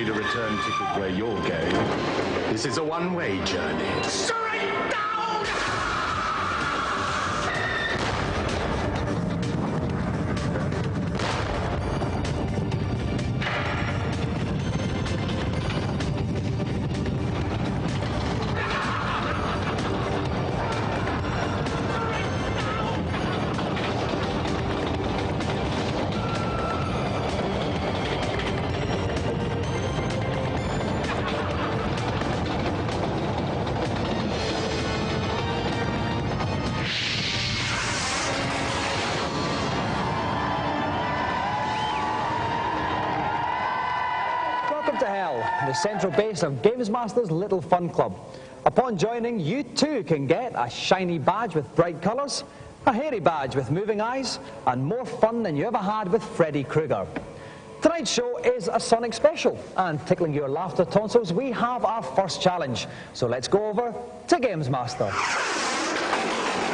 need a return ticket where you're going. This is a one-way journey. Straight down! To hell, the central base of GamesMaster's Little Fun Club. Upon joining, you too can get a shiny badge with bright colours, a hairy badge with moving eyes, and more fun than you ever had with Freddy Krueger. Tonight's show is a Sonic special, and tickling your laughter tonsils, we have our first challenge. So let's go over to GamesMaster.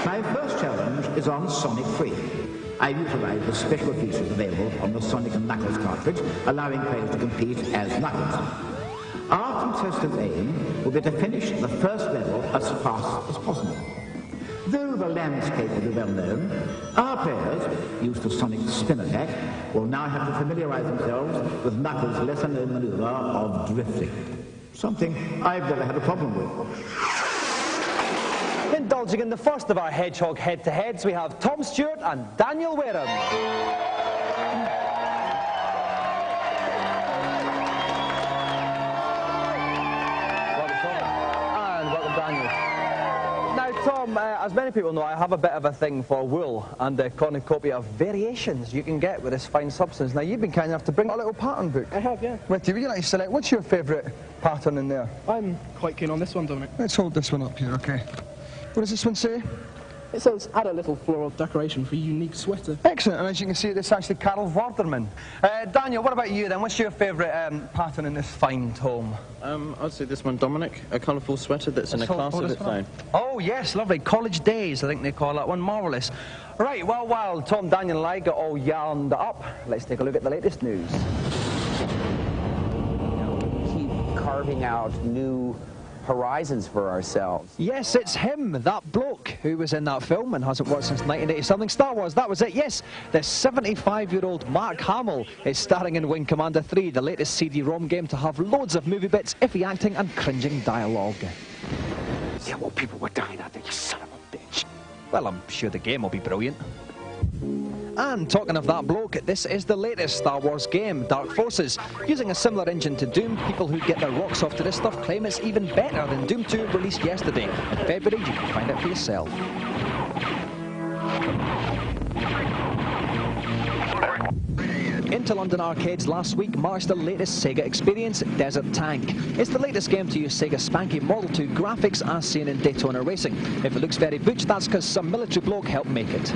My first challenge is on Sonic 3. I've utilised the special features available on the Sonic and Knuckles cartridge, allowing players to compete as Knuckles. Our contestant's aim will be to finish the first level as fast as possible. Though the landscape will be well known, our players, used to Sonic's spin attack, will now have to familiarise themselves with Knuckles' lesser-known manoeuvre of drifting. Something I've never had a problem with. Indulging in the first of our Hedgehog head-to-heads, we have Tom Stewart and Daniel Wareham. Welcome, Tom. And welcome, Daniel. Now, Tom, as many people know, I have a bit of a thing for wool and the cornucopia of variations you can get with this fine substance. Now, you've been kind enough to bring a little pattern book. I have, yeah. With you, would you like to select? What's your favourite pattern in there? I'm quite keen on this one, Dominic. Let's hold this one up here, okay. What does this one say? It says, add a little floral decoration for a unique sweater. Excellent, and as you can see, it's actually Carol Vorderman. Daniel, what about you then? What's your favourite pattern in this fine tome? I'd say this one, Dominic, a colourful sweater that's in a class of its own. Oh, yes, lovely. College Days, I think they call that one. Marvellous. Right, well, while Tom, Daniel and I got all yarned up, let's take a look at the latest news. Keep carving out new horizons for ourselves. Yes, it's him, that bloke who was in that film and hasn't watched since 1980-something. Star Wars, that was it, yes. The 75-year-old Mark Hamill is starring in Wing Commander 3, the latest CD-ROM game to have loads of movie bits, iffy acting and cringing dialogue. Yeah, well, people were dying out there, you son of a bitch. Well, I'm sure the game will be brilliant. And talking of that bloke, this is the latest Star Wars game, Dark Forces. Using a similar engine to Doom, people who get their rocks off to this stuff claim it's even better than Doom 2 released yesterday. In February, you can find it for yourself. Into London arcades last week marks the latest Sega experience, Desert Tank. It's the latest game to use Sega spanky Model 2 graphics as seen in Daytona Racing. If it looks very butch, that's because some military bloke helped make it.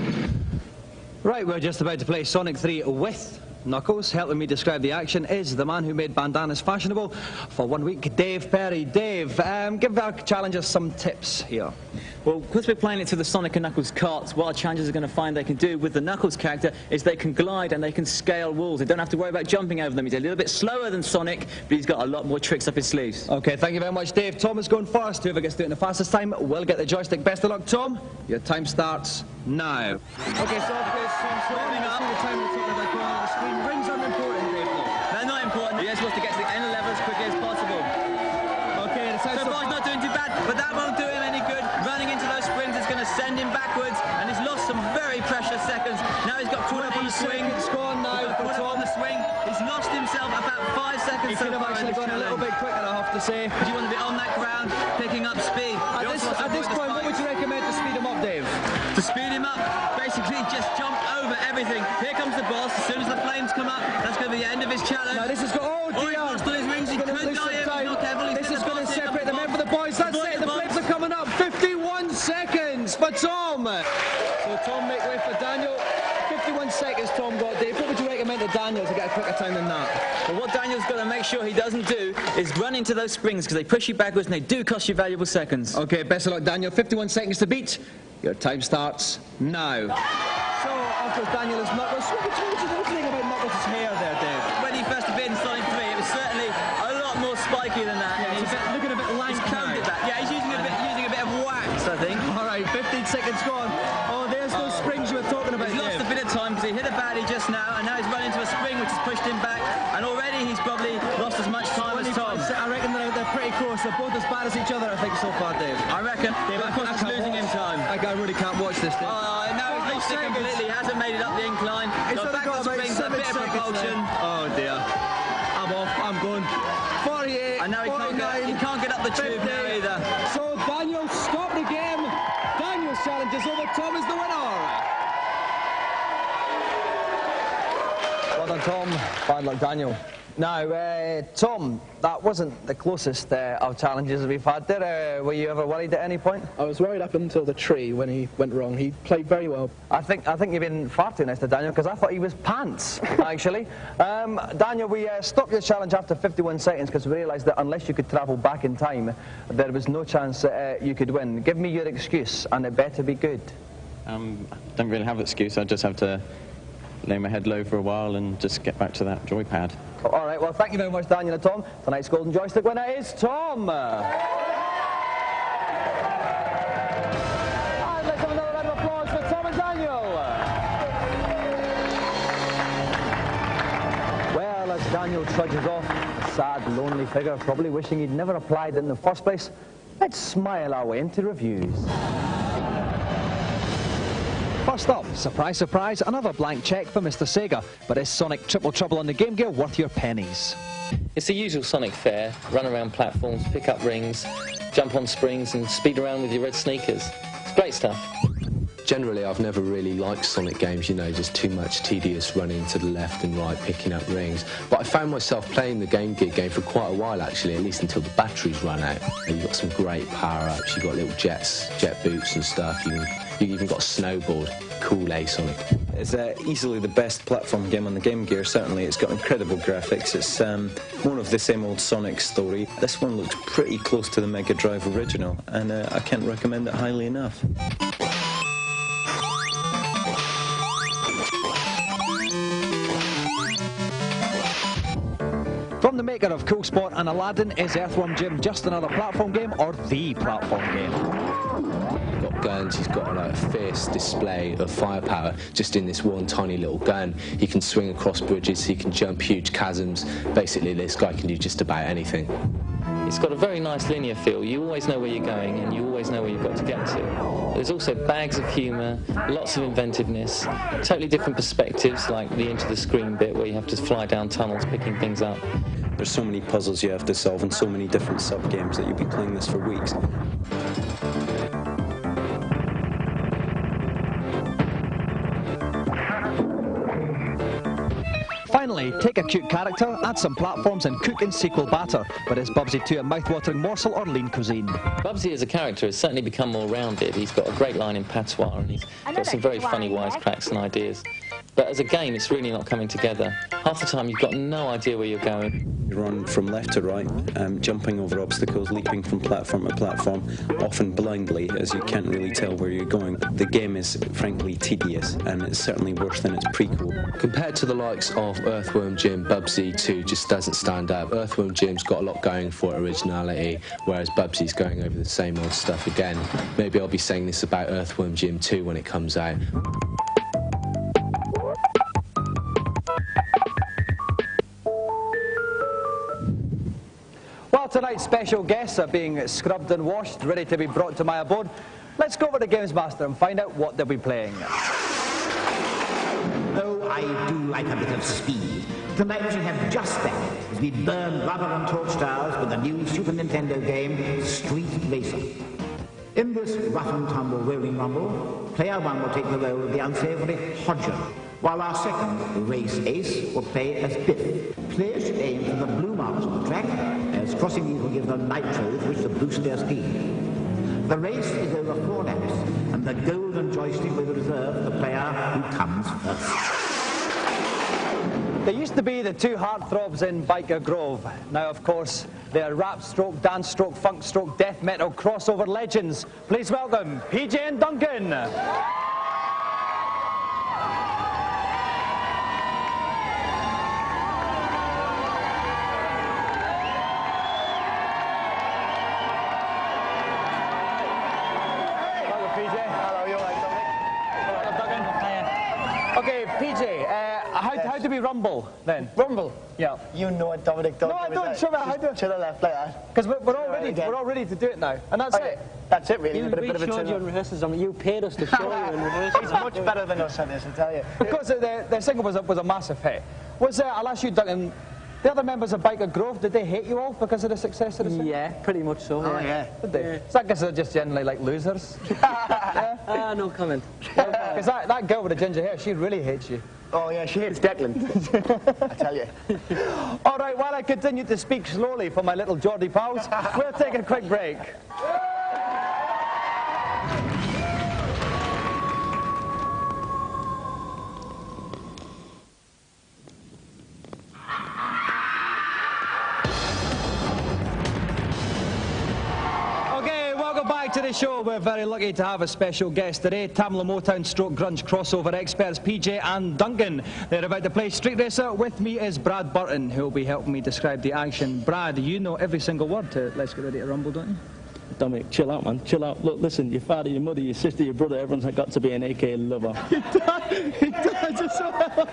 Right, we're just about to play Sonic 3 with Knuckles. Helping me describe the action is the man who made bandanas fashionable for 1 week, Dave Perry. Dave, give our challengers some tips here. Well, because we're playing it to the Sonic and Knuckles carts, what our challengers are going to find they can do with the Knuckles character is they can glide and they can scale walls. They don't have to worry about jumping over them. He's a little bit slower than Sonic, but he's got a lot more tricks up his sleeves. Okay, thank you very much, Dave. Tom is going first. Whoever gets to it in the fastest time will get the joystick. Best of luck, Tom. Your time starts now. Okay, so warming up. The time we're talking about going on the screen. Rings are important, Dave. They're not important. You're supposed to get to the end of the level as quickly as possible. Okay, so far he's not doing too bad, but that won't do him any good. Running into those sprints is going to send him backwards, and he's lost some very precious seconds. Now he's got caught up on the swing. It's gone now. Caught up on the swing. He's lost himself about 5 seconds. He could have actually gone a little bit quicker, I have to say. But you want to be on that ground, picking up speed. At this point, what would you recommend to speed him up, Dave? To speed him up, basically just jump over everything. Here comes the boss. As soon as the flames come up, that's going to be the end of his challenge. Now this is going. Oh dear! He's lost all his rings. He could die if he's not careful. This is going to separate the men for the boys. That's it. The flames are coming up. 51 seconds for Tom. So Tom make way for Daniel. 51 seconds Tom got, Dave. What would you recommend to Daniel to get a quicker time than that? Well, what Daniel's got to make sure he doesn't do is run into those springs because they push you backwards and they do cost you valuable seconds. Okay, best of luck, Daniel. 51 seconds to beat. Your time starts now. So, after Daniel is Knuckles, what do you think about Knuckles' hair there, Dave? When he first appeared in Sonic 3, it was certainly seconds gone. Oh, there's those springs you were talking about. He's lost a bit of time because he hit a baddie just now, and now he's run into a spring which has pushed him back, and already he's probably lost as much time as Tom. I reckon they're pretty close. They're both as bad as each other, I think, so far, Dave. I reckon. But of course, it's losing him time. I really can't watch this, Dave. Oh, now he's lost it completely. Hasn't made it up the incline. Got back on springs, a bit of propulsion. Oh dear. I'm off. I'm going. 48. And now he can't get up the tube now either. So Daniel stopped the game. Daniel's challenge is over. Tom is the winner. Well done, Tom. Bad luck, Daniel. Now, Tom, that wasn't the closest of challenges we've had there. Were you ever worried at any point? I was worried up until the tree when he went wrong. He played very well. I think you've been far too nice to Daniel, because I thought he was pants, actually. Daniel, we stopped your challenge after 51 seconds because we realised that unless you could travel back in time, there was no chance that you could win. Give me your excuse, and it better be good. I don't really have an excuse. I just have to lay my head low for a while and just get back to that joypad. All right, well, thank you very much, Daniel and Tom. Tonight's Golden Joystick winner is Tom. And let's have another round of applause for Tom and Daniel. Well, as Daniel trudges off, a sad, lonely figure, probably wishing he'd never applied in the first place, let's smile our way into reviews. First up, surprise, surprise, another blank cheque for Mr. Sega. But is Sonic Triple Trouble on the Game Gear worth your pennies? It's the usual Sonic fare. Run around platforms, pick up rings, jump on springs and speed around with your red sneakers. It's great stuff. Generally, I've never really liked Sonic games, you know, just too much tedious running to the left and right, picking up rings. But I found myself playing the Game Gear game for quite a while, actually, at least until the batteries run out. And you've got some great power-ups, you've got little jet boots and stuff. You've even got a snowboard. Cool, Sonic. It's easily the best platform game on the Game Gear, certainly. It's got incredible graphics. It's more of the same old Sonic story. This one looks pretty close to the Mega Drive original, and I can't recommend it highly enough. From the maker of Cool Sport and Aladdin, is Earthworm Jim just another platform game or the platform game? He's got guns, he's got like, a fierce display of firepower just in this one tiny little gun. He can swing across bridges, he can jump huge chasms. Basically, this guy can do just about anything. It's got a very nice linear feel. You always know where you're going and you always know where you've got to get to. There's also bags of humour, lots of inventiveness, totally different perspectives, like the into the screen bit where you have to fly down tunnels picking things up. There's so many puzzles you have to solve and so many different sub-games that you'll be playing this for weeks. Finally, take a cute character, add some platforms and cook in sequel batter. But is Bubsy 2 a mouth-watering morsel or lean cuisine? Bubsy as a character has certainly become more rounded. He's got a great line in patois and he's got some very funny wisecracks and ideas. But as a game, it's really not coming together. Half the time, you've got no idea where you're going. You run from left to right, jumping over obstacles, leaping from platform to platform, often blindly, as you can't really tell where you're going. The game is, frankly, tedious, and it's certainly worse than its prequel. Compared to the likes of Earthworm Jim, Bubsy 2 just doesn't stand out. Earthworm Jim's got a lot going for it, originality, whereas Bubsy's going over the same old stuff again. Maybe I'll be saying this about Earthworm Jim 2 when it comes out. Well, tonight's special guests are being scrubbed and washed, ready to be brought to my abode. Let's go over to GamesMaster and find out what they'll be playing. Though I do like a bit of speed, tonight we shall have just that as we burn rubber and torch stars with the new Super Nintendo game, Street Racer. In this rough and tumble rolling rumble, player one will take the role of the unsavory Hodger, while our second, Race Ace, will play as Biff. Players should aim for the blue marks on the track, as crossing these will give them nitros which will boost their speed. The race is over 4 laps, and the golden joystick will be reserved for the player who comes first. They used to be the two heartthrobs in Biker Grove. Now, of course, they're rap stroke, dance stroke, funk stroke, death metal crossover legends. Please welcome PJ and Duncan. How do we rumble, then? Rumble? Yeah. You know what Dominik does. No, I don't. Show me how to. To the left, like that. Because we're all ready to do it now. And that's it. That's it, really. We showed you in rehearsals. I mean, you paid us to show you in rehearsals. He's much better than us at this, I tell you. Because the single was a massive hit. I'll ask you, Duncan, the other members of Biker Grove, did they hate you all because of the success of the single? Yeah, pretty much so. Oh, yeah. Did they? Yeah. Is that because they're just generally like losers? Yeah? No comment. Because that girl with the ginger hair, she really hates you. Oh, yeah, she hates Declan. I tell you. All right, while I continue to speak slowly for my little Geordie pals, we'll take a quick break. To the show, we're very lucky to have a special guest today. Tamla Motown stroke grunge crossover experts PJ and Duncan. They're about to play Street Racer. With me is Brad Burton, who'll be helping me describe the action. Brad, you know every single word to Let's Get Ready to Rumble, don't you? Dominik, chill out, man. Chill out. Look, listen, your father, your mother, your sister, your brother, everyone's got to be an AK lover. He does as well.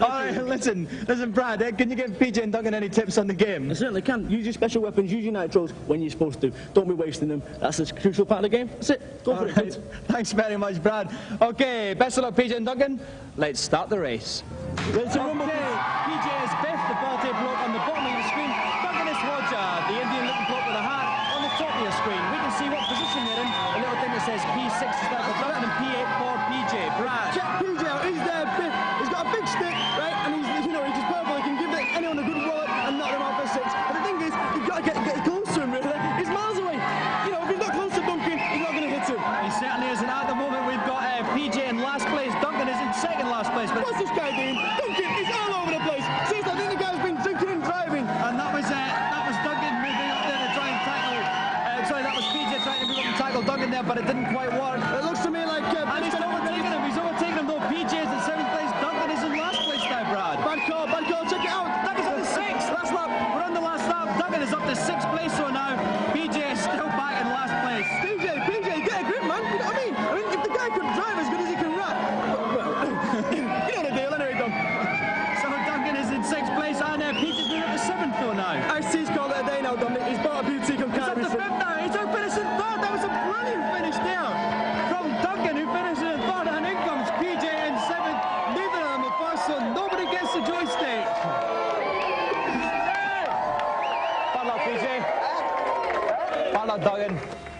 All right, listen, Brad, can you give PJ and Duncan any tips on the game? I certainly can. Use your special weapons, use your nitros when you're supposed to. Don't be wasting them. That's a crucial part of the game. That's it. Go for it, kids. Thanks very much, Brad. Okay, best of luck, PJ and Duncan. Let's start the race. Let's rumble. PJ is Biff, the party bloke on the bottom of the screen. Duncan is Roger, the Indian-looking bloke with a hat on the top of your screen. We can see what position you're in. A little thing that says P6 is there for Duncan and P8 for PJ. Brad. Check PJ out. He's there, Biff. He's got a big stick, right? And he's just purple. He can give anyone a good wallop and knock them out for 6. But the thing is, you've got to get close to him, really. He's miles away. You know, if he's not close to Duncan, he's not going to hit him. He certainly isn't. At the moment, we've got PJ in last place. Duncan is in second last place. But what's this guy doing? Duncan is all over the place. Seriously, I think the guy's been drinking and driving. And that was Duncan moving up there to try and tackle. Sorry, that was PJ trying to move up and tackle Duncan there, but it didn't quite work. It looks to me like... and he's overtaken him. He's overtaken him, though. PJ is in 7th place. Duncan is in last place now, Brad. Bad call. Check it out. Duncan's up to 6th. Last lap. We're on the last lap. Duncan is up to 6th place, so now PJ is still back in last place. PJ, get a grip, man. You know what I mean? I mean, if the guy could drive as good as he can rap, you know the deal, anyway, Dom. So Duncan is in 6th place, and PJ's moving up to 7th, though, now. IC's called it a day now, Dominik. He's bought a boutique on car. He's up to 5th now. He's up finishing 3rd. That was a brilliant finish there from Duncan, who finished in 3rd, and in comes PJ in 7th. Neither of them are first, so nobody gets the joystick. Bad luck, PJ. Bad luck, Duncan.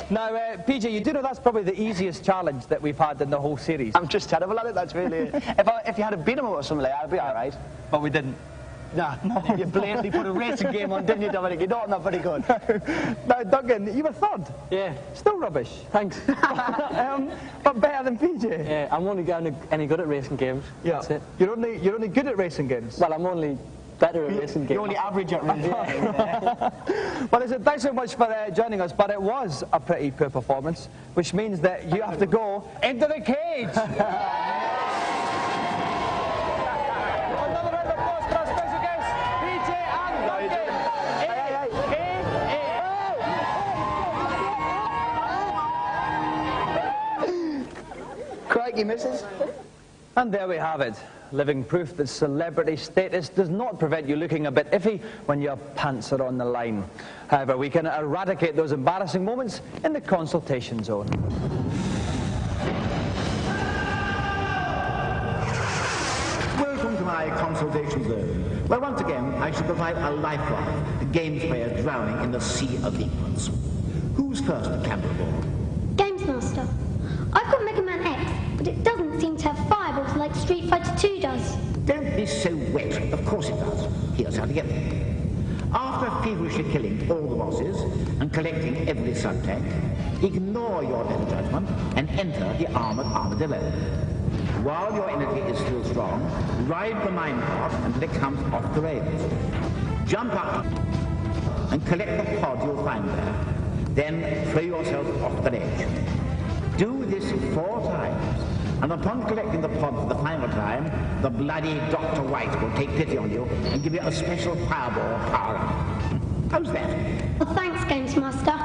Now, PJ, you do know that's probably the easiest challenge that we've had in the whole series. I'm just terrible at it, that's really it. If you had a beat 'em up or something like that, I'd be all right. But we didn't. Nah, you blatantly put a racing game on, didn't you, Dominik? You know I'm not very good. Now, Duncan, you were 3rd. Yeah. Still rubbish. Thanks. But better than PJ. Yeah, I'm only getting any good at racing games. Yeah. That's it. You're only good at racing games. Well, I'm only better at racing games. You're only average at racing games. Well, listen, thanks so much for joining us, but it was a pretty poor performance, which means that you have to go into the cage. Another round of applause for our special guests, PJ and Duncan. Crikey, missus. And there we have it. Living proof that celebrity status does not prevent you looking a bit iffy when your pants are on the line. However, we can eradicate those embarrassing moments in the consultation zone. Welcome to my consultation zone, where once again I shall provide a lifeline to games players drowning in the sea of ignorance. Who's first at camera ball? GamesMaster. I've got Mega Man X, but it doesn't seem to have fireballs like Street Fighter 2 does. Don't be so wet. Of course it does. Here's how to get them. After feverishly killing all the bosses and collecting every sub-tank, ignore your better judgment and enter the armored armadillo. While your energy is still strong, ride the minecart until it comes off the rails. Jump up and collect the pod you'll find there. Then throw yourself off the ledge. Do this 4 times, and upon collecting the pod for the final time, the bloody Dr. White will take pity on you and give you a special fireball power-up. How's that? Well, thanks, GamesMaster.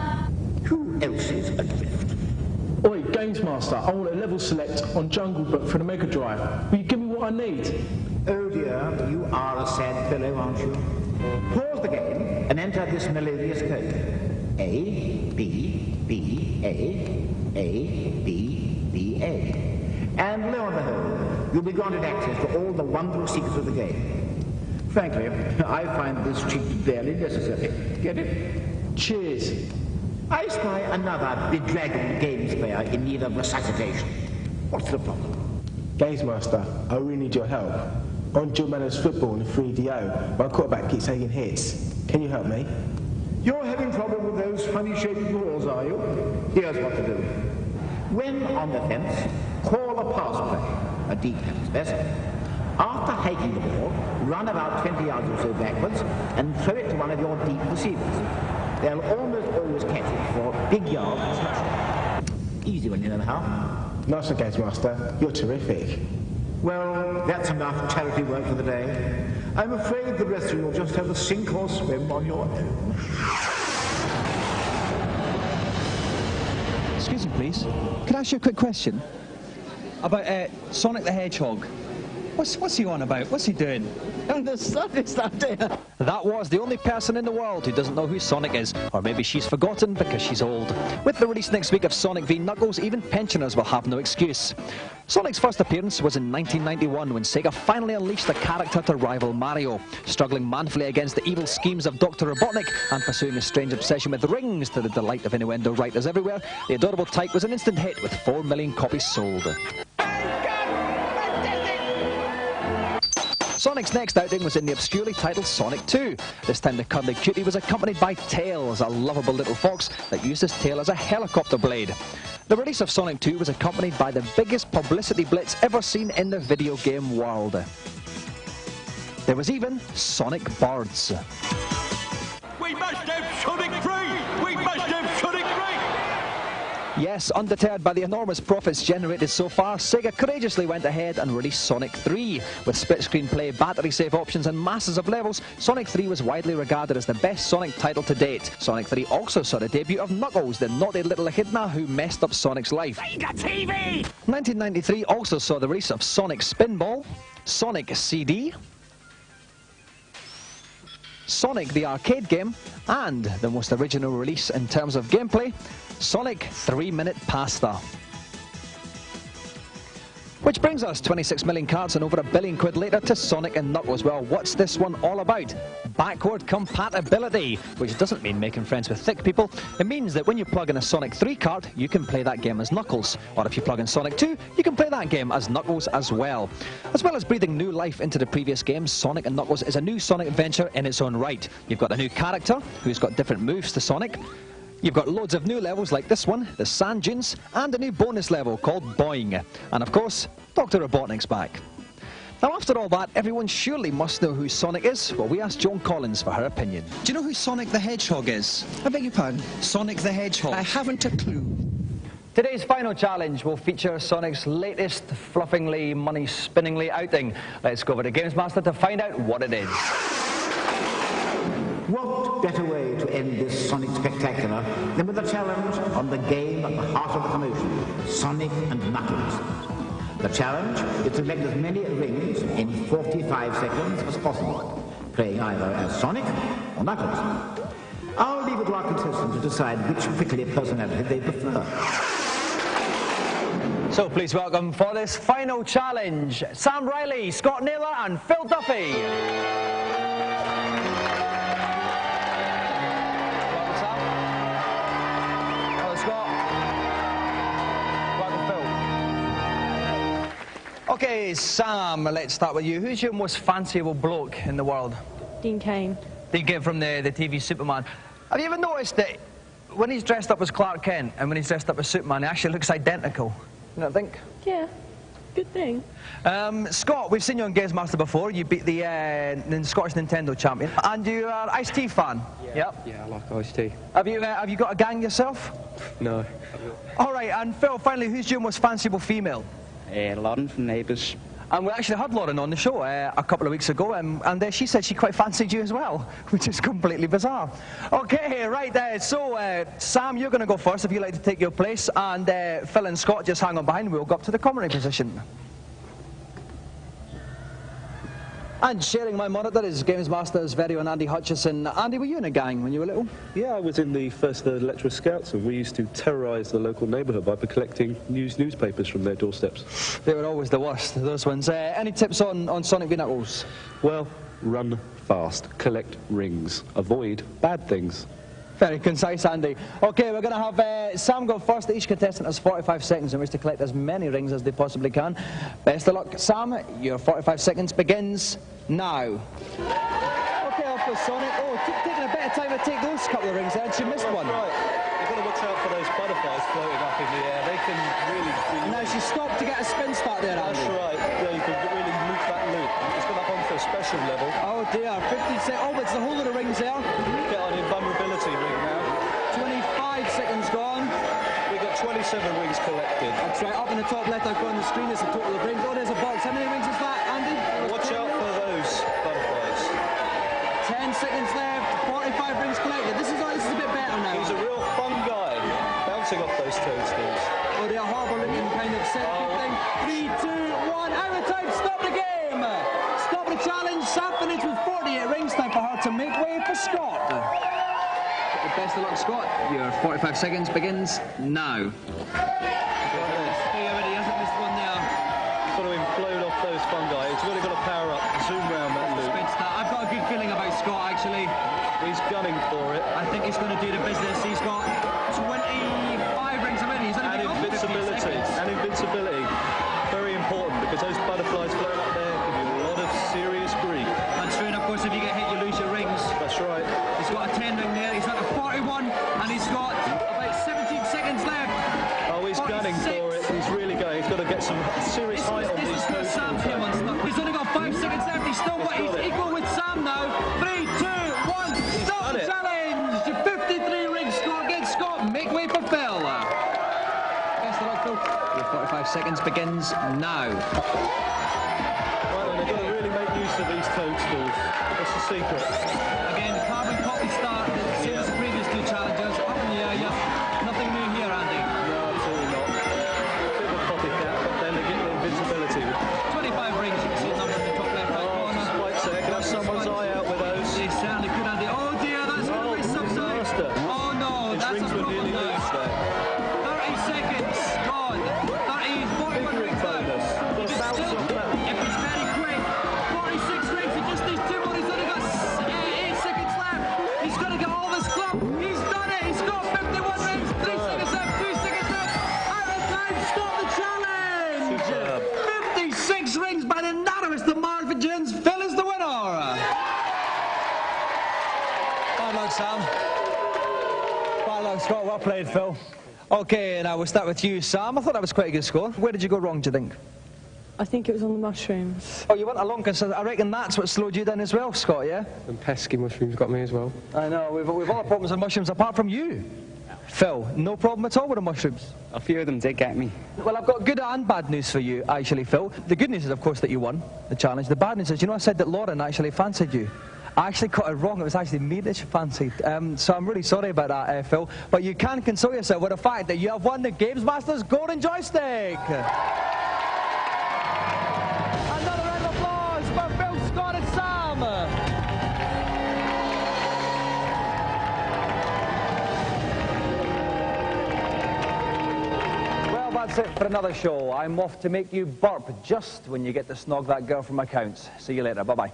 Who else is adrift? Oi, GamesMaster, I want a level select on Jungle Book for the Mega Drive. Will you give me what I need? Oh dear, you are a sad fellow, aren't you? Pause the game and enter this melodious code. A, B, B, A, B, B, A. And lo and behold, you'll be granted access to all the wonderful secrets of the game. Frankly, I find this cheat barely necessary. Get it? Cheers. I spy another bedraggled games player in need of resuscitation. What's the problem? GamesMaster, I really need your help. On Joe Manners football in 3DO, my quarterback keeps taking hits. Can you help me? You're having trouble with those funny-shaped balls, are you? Here's what to do. When on the fence, call a pass play. A deep pass, best. After hiking the ball, run about 20 yards or so backwards and throw it to one of your deep receivers. They'll almost always catch it for big yards and touchdowns. Easy one, you know how. Nice one, GamesMaster. You're terrific. Well, that's enough charity work for the day. I'm afraid the rest of you will just have to sink or swim on your own. Excuse me, please. Can I ask you a quick question? About Sonic the Hedgehog. What's he on about? What's he doing? And the sun is not there. That was the only person in the world who doesn't know who Sonic is, or maybe she's forgotten because she's old. With the release next week of Sonic v Knuckles, even pensioners will have no excuse. Sonic's first appearance was in 1991 when Sega finally unleashed the character to rival Mario. Struggling manfully against the evil schemes of Dr. Robotnik and pursuing a strange obsession with rings to the delight of innuendo writers everywhere, the adorable tyke was an instant hit with 4 million copies sold. Sonic's next outing was in the obscurely titled Sonic 2. This time the cuddly cutie was accompanied by Tails, a lovable little fox that used his tail as a helicopter blade. The release of Sonic 2 was accompanied by the biggest publicity blitz ever seen in the video game world. There was even Sonic Birds. We must have Sonic 3! We must have Sonic 3! Yes, undeterred by the enormous profits generated so far, Sega courageously went ahead and released Sonic 3. With split-screen play, battery-safe options and masses of levels, Sonic 3 was widely regarded as the best Sonic title to date. Sonic 3 also saw the debut of Knuckles, the naughty little echidna who messed up Sonic's life. Sega TV! 1993 also saw the release of Sonic Spinball, Sonic CD, Sonic the arcade game, and the most original release in terms of gameplay, Sonic 3-Minute Pasta. Which brings us 26 million cards and over £1 billion later to Sonic and Knuckles. Well, what's this one all about? Backward compatibility, which doesn't mean making friends with thick people. It means that when you plug in a Sonic 3 card, you can play that game as Knuckles. Or if you plug in Sonic 2, you can play that game as Knuckles as well. As well as breathing new life into the previous games, Sonic and Knuckles is a new Sonic adventure in its own right. You've got a new character who's got different moves to Sonic. You've got loads of new levels like this one, the Sand Dunes, and a new bonus level called Boing. And of course, Dr. Robotnik's back. Now after all that, everyone surely must know who Sonic is. Well, we asked Joan Collins for her opinion. Do you know who Sonic the Hedgehog is? I beg your pardon? Sonic the Hedgehog. I haven't a clue. Today's final challenge will feature Sonic's latest fluffingly, money-spinningly outing. Let's go over to GamesMaster to find out what it is. What better way to end this Sonic Spectacular than with a challenge on the game at the heart of the commotion, Sonic and Knuckles. The challenge is to collect as many rings in 45 seconds as possible, playing either as Sonic or Knuckles. I'll leave it to our contestants to decide which prickly personality they prefer. So please welcome for this final challenge, Sam Riley, Scott Naylor and Phil Duffy. Okay, Sam, let's start with you. Who's your most fanciable bloke in the world? Dean Cain. Dean Cain from the TV Superman. Have you ever noticed that when he's dressed up as Clark Kent and when he's dressed up as Superman, he actually looks identical? You don't think? Yeah, good thing. Scott, we've seen you on GamesMaster before. You beat the Scottish Nintendo champion. And you're an Ice-T fan? Yeah. Yep. Yeah, I like Ice-T. Have you got a gang yourself? No. All right, and Phil, finally, who's your most fanciable female? Lauren from Neighbours. And we actually had Lauren on the show a couple of weeks ago, and she said she quite fancied you as well, which is completely bizarre. Okay, right, so Sam, you're going to go first if you'd like to take your place, and Phil and Scott just hang on behind. We'll go up to the commentary position. And sharing my monitor is GamesMaster's very own Andy Hutchison. Andy, were you in a gang when you were little? Yeah, I was in the 1st 3rd Electra Scouts, and we used to terrorise the local neighbourhood by collecting newspapers from their doorsteps. They were always the worst, those ones. Any tips on Sonic v Knuckles? Well, run fast, collect rings, avoid bad things. Very concise, Andy. Okay, we're going to have Sam go first. Each contestant has 45 seconds in which to collect as many rings as they possibly can. Best of luck, Sam. Your 45 seconds begins now. Okay, off goes Sonic. Oh, taking a bit of time to take those couple of rings there, and she missed one. Right. You've got to watch out for those butterflies floating up in the air. They can really do... Now she stopped to get a spin start there, Andy. That's right. Yeah, you can really loop that loop. It's gone up onto a special level. Oh dear, 15 seconds. Oh, it's the whole of the rings there. Get on invulnerability ring now. 25 seconds gone. We've got 27 rings collected. That's right, up in the top left I've got on the screen is the total of rings. Oh, there's a box. How many rings is that, Andy? Watch out for those butterflies. 10 seconds left, 45 rings collected. This is a bit better now. He's a real fun guy, bouncing off those toadstools. Oh, they're horrible looking kind of set thing. 3, 2, 1, out of time, stop the game! Stop the challenge. Sam finished with 48 rings. Time for her to make way for Scott. Best of luck, Scott. Your 45 seconds begins now. He already hasn't missed one there. He's got to implode off those fungi. He's really got to power up, zoom round that loop. I've got a good feeling about Scott, actually. He's gunning for it. I think he's going to do the business. He's got 25 rings already. He's only got 15 seconds. And invincibility. Very important, because those butterflies floating up there give you a lot of serious grief. That's true, and of course, if you get hit, you lose your rings. That's right. He's got a 10 ring there. He's got a 41, and he's got about 17 seconds left. Oh, he's 46. Gunning for it. He's really going. He's got to get some serious height on these toes. He's only got 5 seconds left. He's still got. He's equal with Sam now. 3, 2, 1. Stop the challenge. 53 rings. Scott gets Scott. Make way for Phil. Best of luck, Phil. Your 45 seconds begins now. Right then, they've got to really make use of these toadstools. What's the secret? Again, carbon copy start, same as the previous two challenges. Up in the air, yeah. Nothing new here, Andy. No, absolutely not. A bit of a copycat, but then they get the invincibility. 25 rings, you can see a number in the top left right corner. Wait a sec, can have someone's eye out with those. They certainly could, Andy. Oh dear, that's going to be something. Oh no, that's a problem there. 30 seconds gone. 30, 41 rings out. If it's very quick, 46 rings, he just needs 2 more. He's only got 8 seconds left. He's going to get all this club. He's done it. He's got 51 rings. 3 seconds left. 2 seconds left. Out of time. Stop the challenge. Superb. 56 rings by the narrowest of margins. Phil is the winner. Bad luck, Sam. Bad luck, Scott. Well played, Phil. Okay, now we'll start with you, Sam. I thought that was quite a good score. Where did you go wrong, do you think? I think it was on the mushrooms. Oh, you went along, because I reckon that's what slowed you down as well, Scott, yeah? And pesky mushrooms got me as well. I know, we've all had problems with mushrooms apart from you. Phil, no problem at all with the mushrooms? A few of them did get me. Well, I've got good and bad news for you, actually, Phil. The good news is, of course, that you won the challenge. The bad news is, you know, I said that Lauren actually fancied you. I actually got it wrong. It was actually me that she fancied. So I'm really sorry about that, Phil. But you can console yourself with the fact that you have won the GamesMaster's Golden Joystick. Another round of applause for Phil, Scott and Sam. Well, that's it for another show. I'm off to make you burp just when you get to snog that girl from accounts. See you later. Bye-bye.